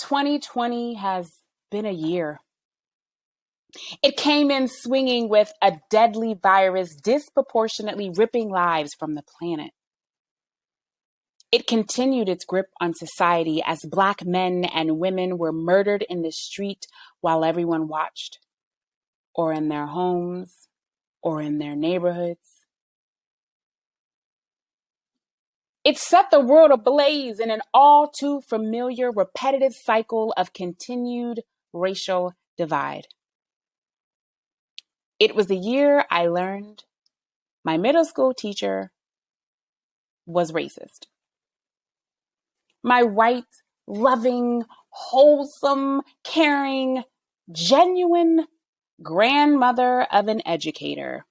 2020 has been a year. It came in swinging with a deadly virus disproportionately ripping lives from the planet. It continued its grip on society as Black men and women were murdered in the street while everyone watched, or in their homes, or in their neighborhoods. It set the world ablaze in an all too familiar, repetitive cycle of continued racial divide. It was the year I learned my middle school teacher was racist. My white, loving, wholesome, caring, genuine grandmother of an educator.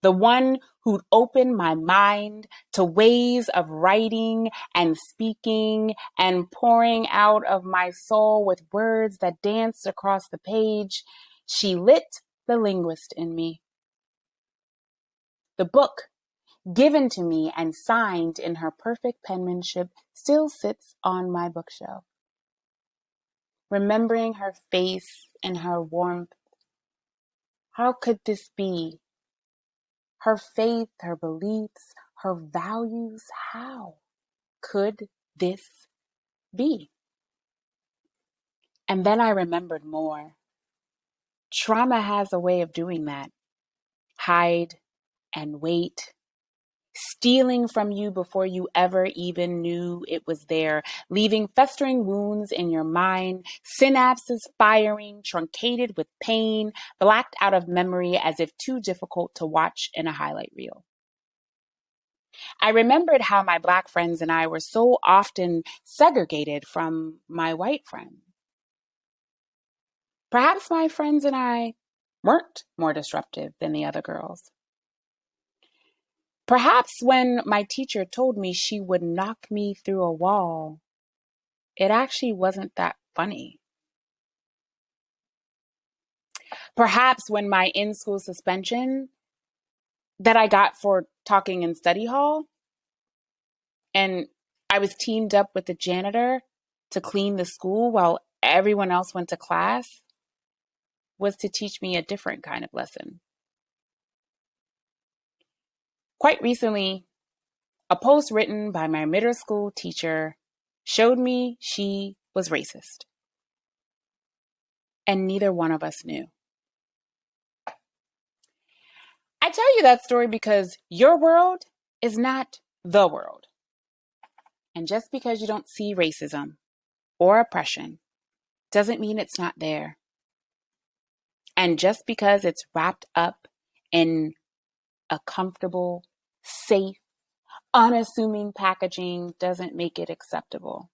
The one who'd opened my mind to ways of writing and speaking and pouring out of my soul with words that danced across the page. She lit the linguist in me. The book, given to me and signed in her perfect penmanship, still sits on my bookshelf. Remembering her face and her warmth, how could this be? Her faith, her beliefs, her values, how could this be? And then I remembered more. Trauma has a way of doing that. Hide and wait, stealing from you before you ever even knew it was there, leaving festering wounds in your mind, synapses firing, truncated with pain, blacked out of memory as if too difficult to watch in a highlight reel. I remembered how my Black friends and I were so often segregated from my white friends. Perhaps my friends and I weren't more disruptive than the other girls. Perhaps when my teacher told me she would knock me through a wall, it actually wasn't that funny. Perhaps when my in-school suspension that I got for talking in study hall, and I was teamed up with the janitor to clean the school while everyone else went to class, was to teach me a different kind of lesson. Quite recently, a post written by my middle school teacher showed me she was racist. And neither one of us knew. I tell you that story because your world is not the world. And just because you don't see racism or oppression doesn't mean it's not there. And just because it's wrapped up in a comfortable, safe, unassuming packaging doesn't make it acceptable.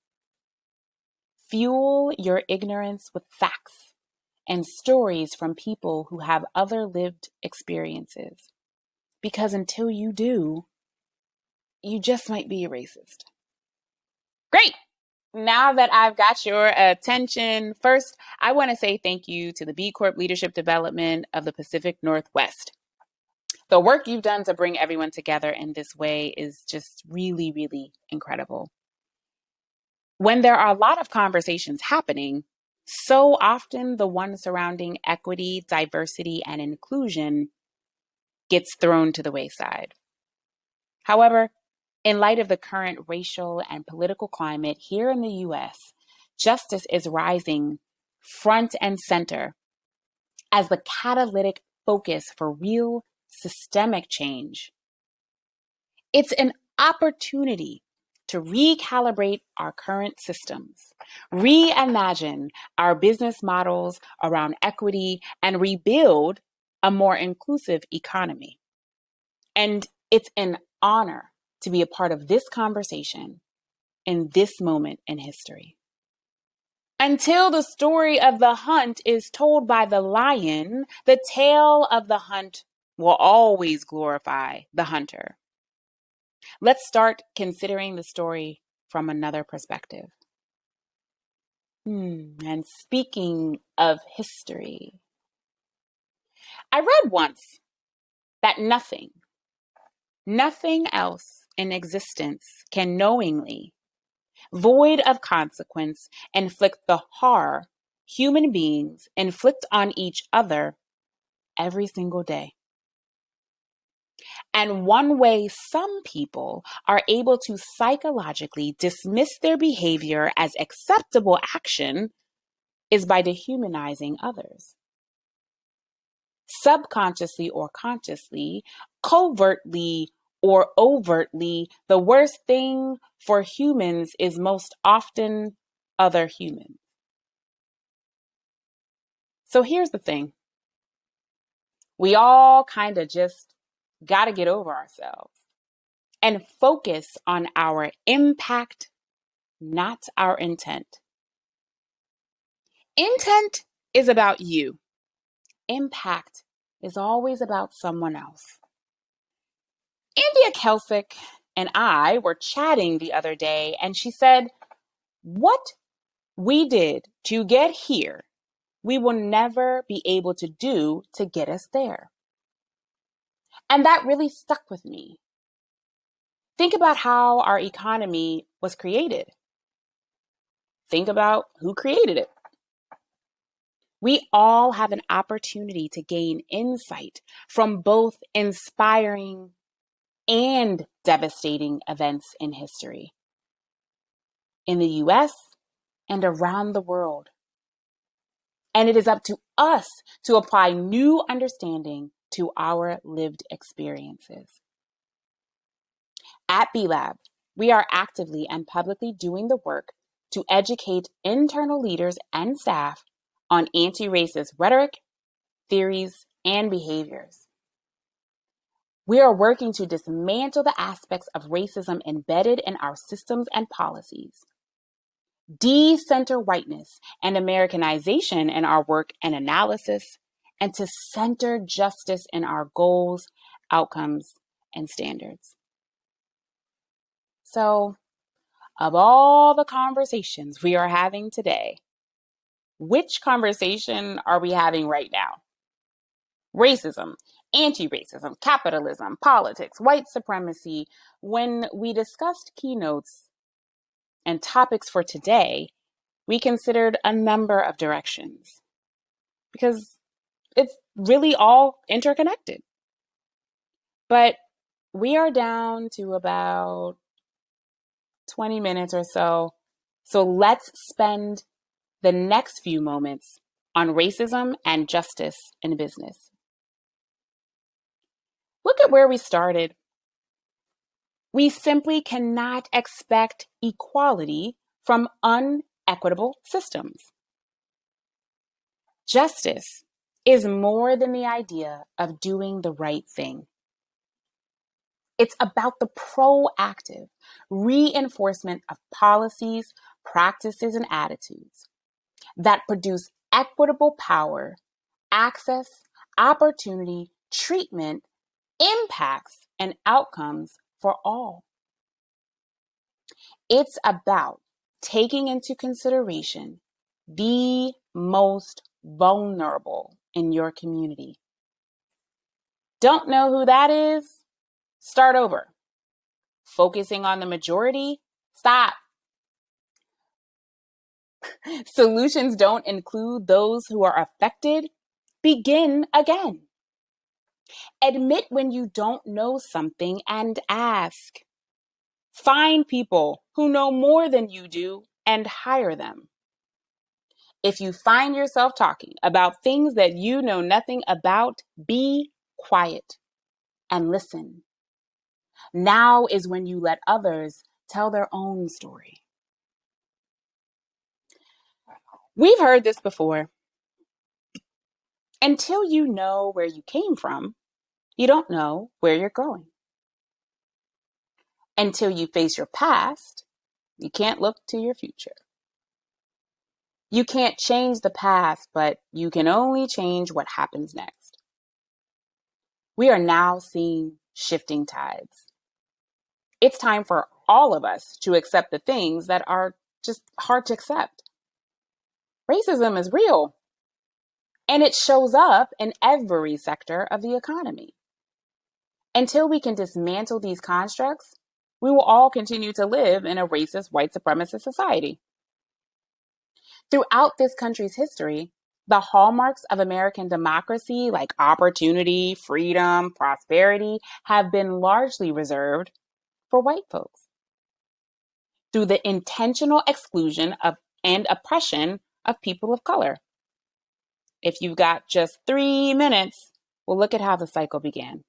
Fuel your ignorance with facts and stories from people who have other lived experiences. Because until you do, you just might be a racist. Great! Now that I've got your attention, first, I want to say thank you to the B Corp Leadership Development of the Pacific Northwest. The work you've done to bring everyone together in this way is just really, really incredible. When there are a lot of conversations happening, so often the one surrounding equity, diversity, and inclusion gets thrown to the wayside. However, in light of the current racial and political climate here in the U.S., justice is rising front and center as the catalytic focus for real systemic change. It's an opportunity to recalibrate our current systems, reimagine our business models around equity, and rebuild a more inclusive economy. And it's an honor to be a part of this conversation in this moment in history. Until the story of the hunt is told by the lion, the tale of the hunt will always glorify the hunter. Let's start considering the story from another perspective. And speaking of history, I read once that nothing else in existence can knowingly void of consequence, inflict the horror human beings inflict on each other every single day. And one way some people are able to psychologically dismiss their behavior as acceptable action is by dehumanizing others. Subconsciously or consciously, covertly or overtly, the worst thing for humans is most often other humans. So here's the thing. We all kind of just got to get over ourselves and focus on our impact, not our intent. Intent is about you. Impact is always about someone else. India Kelsick and I were chatting the other day, and she said, what we did to get here, we will never be able to do to get us there. And that really stuck with me. Think about how our economy was created. Think about who created it. We all have an opportunity to gain insight from both inspiring and devastating events in history, in the US and around the world. And it is up to us to apply new understanding to our lived experiences. At B-Lab, we are actively and publicly doing the work to educate internal leaders and staff on anti-racist rhetoric, theories, and behaviors. We are working to dismantle the aspects of racism embedded in our systems and policies, de-center whiteness and Americanization in our work and analysis, and to center justice in our goals, outcomes, and standards. So, of all the conversations we are having today, which conversation are we having right now? Racism, anti-racism, capitalism, politics, white supremacy. When we discussed keynotes and topics for today, we considered a number of directions because it's really all interconnected. But we are down to about 20 minutes or so. So let's spend the next few moments on racism and justice in business. Look at where we started. We simply cannot expect equality from unequitable systems. Justice is more than the idea of doing the right thing. It's about the proactive reinforcement of policies, practices, and attitudes that produce equitable power, access, opportunity, treatment, impacts, and outcomes for all. It's about taking into consideration the most vulnerable in your community. Don't know who that is? Start over. Focusing on the majority? Stop. Solutions don't include those who are affected? Begin again. Admit when you don't know something and ask. Find people who know more than you do and hire them. If you find yourself talking about things that you know nothing about, be quiet and listen. Now is when you let others tell their own story. We've heard this before. Until you know where you came from, you don't know where you're going. Until you face your past, you can't look to your future. You can't change the past, but you can only change what happens next. We are now seeing shifting tides. It's time for all of us to accept the things that are just hard to accept. Racism is real, and it shows up in every sector of the economy. Until we can dismantle these constructs, we will all continue to live in a racist, white supremacist society. Throughout this country's history, the hallmarks of American democracy, like opportunity, freedom, prosperity, have been largely reserved for white folks. Through the intentional exclusion of and oppression of people of color. If you've got just 3 minutes, we'll look at how the cycle began.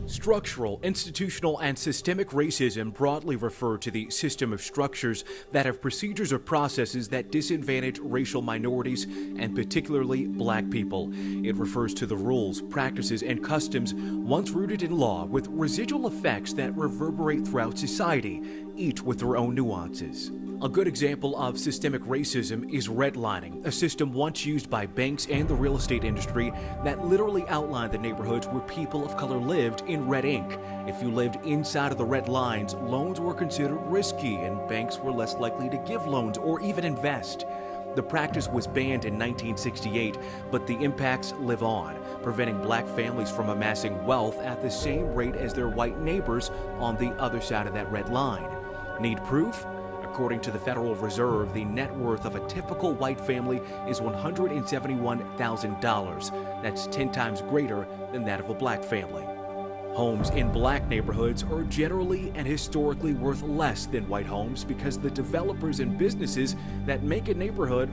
Structural, institutional, and systemic racism broadly refer to the system of structures that have procedures or processes that disadvantage racial minorities and particularly black people. It refers to the rules, practices, and customs once rooted in law with residual effects that reverberate throughout society, each with their own nuances. A good example of systemic racism is redlining, a system once used by banks and the real estate industry that literally outlined the neighborhoods where people of color lived in red ink. If you lived inside of the red lines, loans were considered risky and banks were less likely to give loans or even invest. The practice was banned in 1968, but the impacts live on, preventing black families from amassing wealth at the same rate as their white neighbors on the other side of that red line. Need proof? According to the Federal Reserve, the net worth of a typical white family is $171,000. That's 10 times greater than that of a black family. Homes in black neighborhoods are generally and historically worth less than white homes because the developers and businesses that make a neighborhood,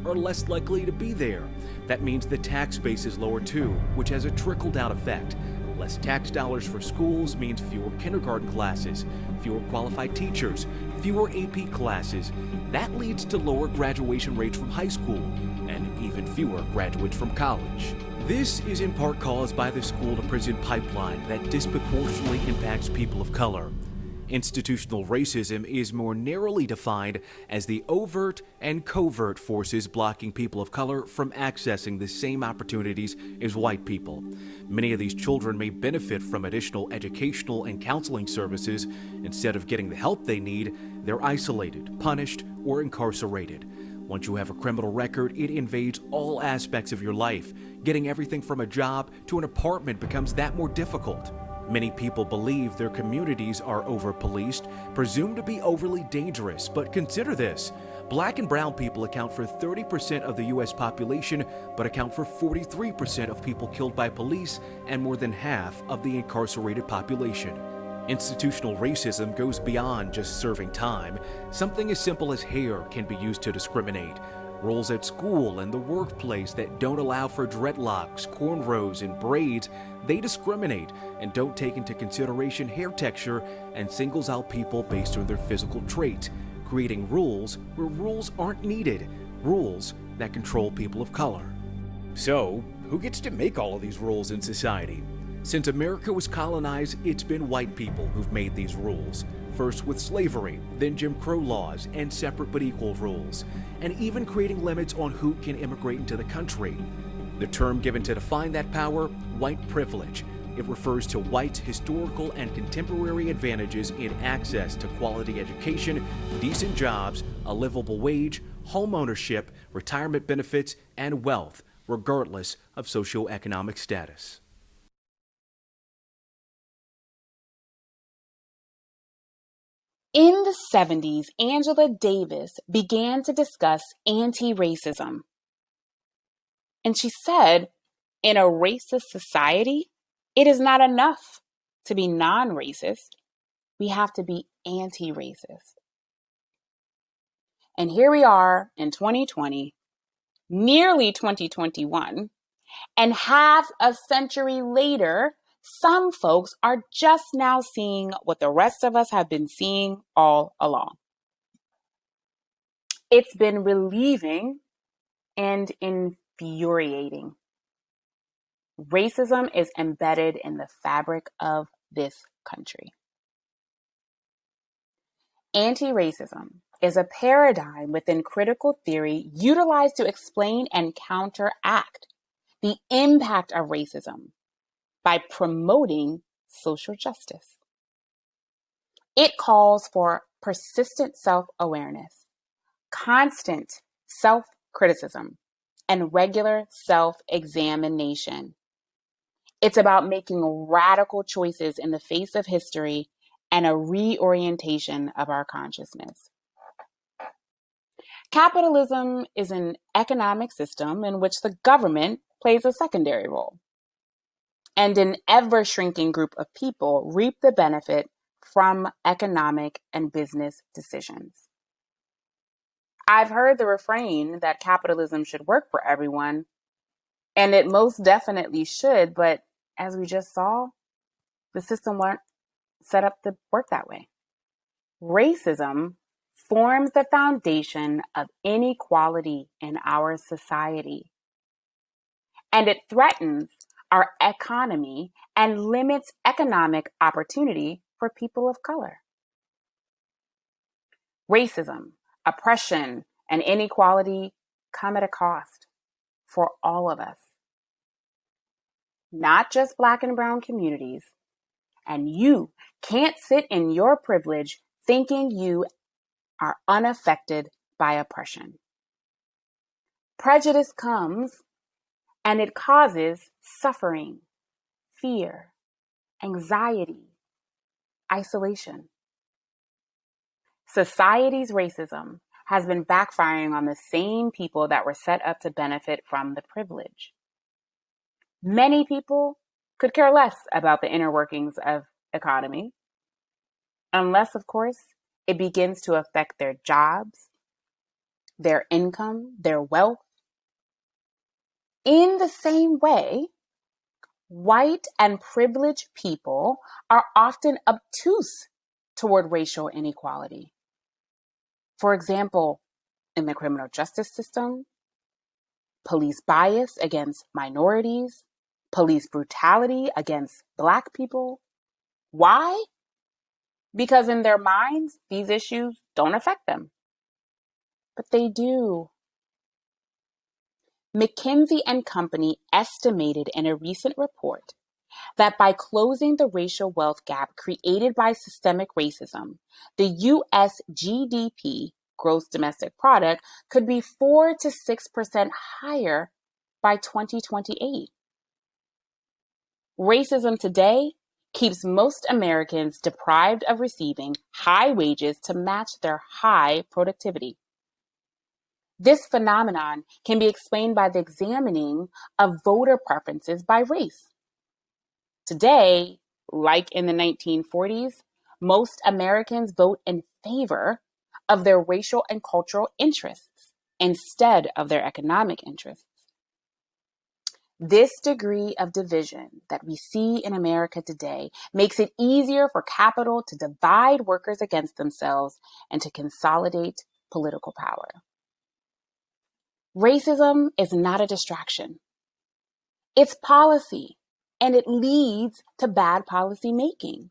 are less likely to be there. That means the tax base is lower too, which has a trickle-down effect. Less tax dollars for schools means fewer kindergarten classes, fewer qualified teachers, fewer AP classes. That leads to lower graduation rates from high school and even fewer graduates from college. This is in part caused by the school-to-prison pipeline that disproportionately impacts people of color. Institutional racism is more narrowly defined as the overt and covert forces blocking people of color from accessing the same opportunities as white people. Many of these children may benefit from additional educational and counseling services. Instead of getting the help they need, they're isolated, punished, or incarcerated. Once you have a criminal record, it invades all aspects of your life. Getting everything from a job to an apartment becomes that more difficult. Many people believe their communities are over-policed, presumed to be overly dangerous, but consider this. Black and brown people account for 30% of the U.S. population, but account for 43% of people killed by police and more than half of the incarcerated population. Institutional racism goes beyond just serving time. Something as simple as hair can be used to discriminate. Rules at school and the workplace that don't allow for dreadlocks, cornrows, and braids, they discriminate and don't take into consideration hair texture and singles out people based on their physical traits, creating rules where rules aren't needed, rules that control people of color. So, who gets to make all of these rules in society? Since America was colonized, it's been white people who've made these rules. First with slavery, then Jim Crow laws, and separate but equal rules, and even creating limits on who can immigrate into the country. The term given to define that power, white privilege. It refers to whites' historical and contemporary advantages in access to quality education, decent jobs, a livable wage, home ownership, retirement benefits, and wealth, regardless of socioeconomic status. In the 70s, Angela Davis began to discuss anti-racism. And she said, in a racist society, it is not enough to be non-racist. We have to be anti-racist. And here we are in 2020, nearly 2021, and half a century later, some folks are just now seeing what the rest of us have been seeing all along. It's been relieving and infuriating. Racism is embedded in the fabric of this country. Anti-racism is a paradigm within critical theory utilized to explain and counteract the impact of racism by promoting social justice. It calls for persistent self-awareness, constant self-criticism, and regular self-examination. It's about making radical choices in the face of history and a reorientation of our consciousness. Capitalism is an economic system in which the government plays a secondary role, and an ever-shrinking group of people reap the benefit from economic and business decisions. I've heard the refrain that capitalism should work for everyone, and it most definitely should, but as we just saw, the system weren't set up to work that way. Racism forms the foundation of inequality in our society, and it threatens our economy and limits economic opportunity for people of color. Racism, oppression, and inequality come at a cost for all of us, not just Black and brown communities. And you can't sit in your privilege thinking you are unaffected by oppression. Prejudice comes and it causes suffering, fear, anxiety, isolation. Society's racism has been backfiring on the same people that were set up to benefit from the privilege. Many people could care less about the inner workings of economy, unless, of course, it begins to affect their jobs, their income, their wealth. In the same way, white and privileged people are often obtuse toward racial inequality. For example, in the criminal justice system, police bias against minorities, police brutality against Black people. Why? Because in their minds, these issues don't affect them. But they do. McKinsey & Company estimated in a recent report that by closing the racial wealth gap created by systemic racism, the U.S. GDP, gross domestic product, could be 4 to 6% higher by 2028. Racism today keeps most Americans deprived of receiving high wages to match their high productivity. This phenomenon can be explained by the examining of voter preferences by race. Today, like in the 1940s, most Americans vote in favor of their racial and cultural interests instead of their economic interests. This degree of division that we see in America today makes it easier for capital to divide workers against themselves and to consolidate political power. Racism is not a distraction. It's policy, and it leads to bad policy making.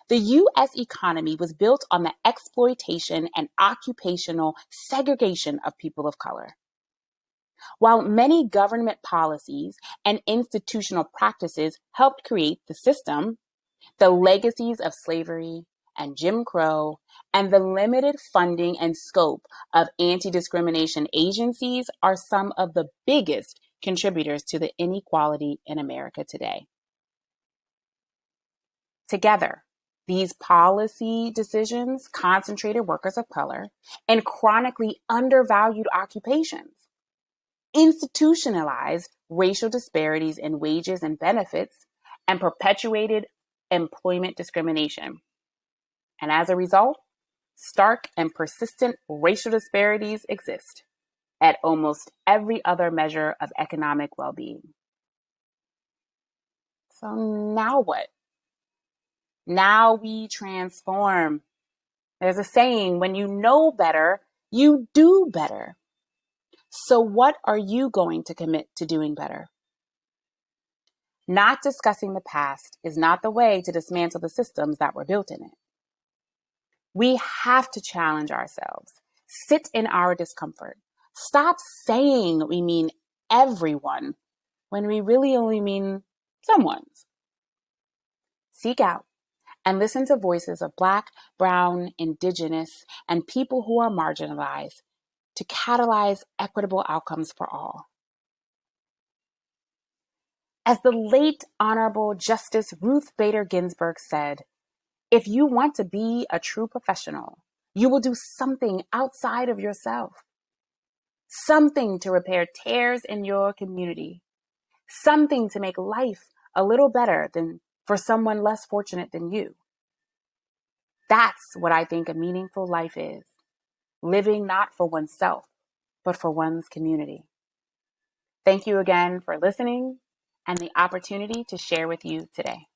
The U.S. economy was built on the exploitation and occupational segregation of people of color. While many government policies and institutional practices helped create the system, the legacies of slavery and Jim Crow and the limited funding and scope of anti-discrimination agencies are some of the biggest contributors to the inequality in America today. Together, these policy decisions concentrated workers of color in chronically undervalued occupations, institutionalized racial disparities in wages and benefits, and perpetuated employment discrimination. And as a result, stark and persistent racial disparities exist at almost every other measure of economic well-being. So now what? Now we transform. There's a saying, when you know better, you do better. So what are you going to commit to doing better? Not discussing the past is not the way to dismantle the systems that were built in it. We have to challenge ourselves, sit in our discomfort, stop saying we mean everyone when we really only mean someone's. Seek out and listen to voices of Black, Brown, Indigenous, and people who are marginalized to catalyze equitable outcomes for all. As the late Honorable Justice Ruth Bader Ginsburg said, if you want to be a true professional, you will do something outside of yourself, something to repair tears in your community, something to make life a little better than for someone less fortunate than you. That's what I think a meaningful life is, living not for oneself, but for one's community. Thank you again for listening and the opportunity to share with you today.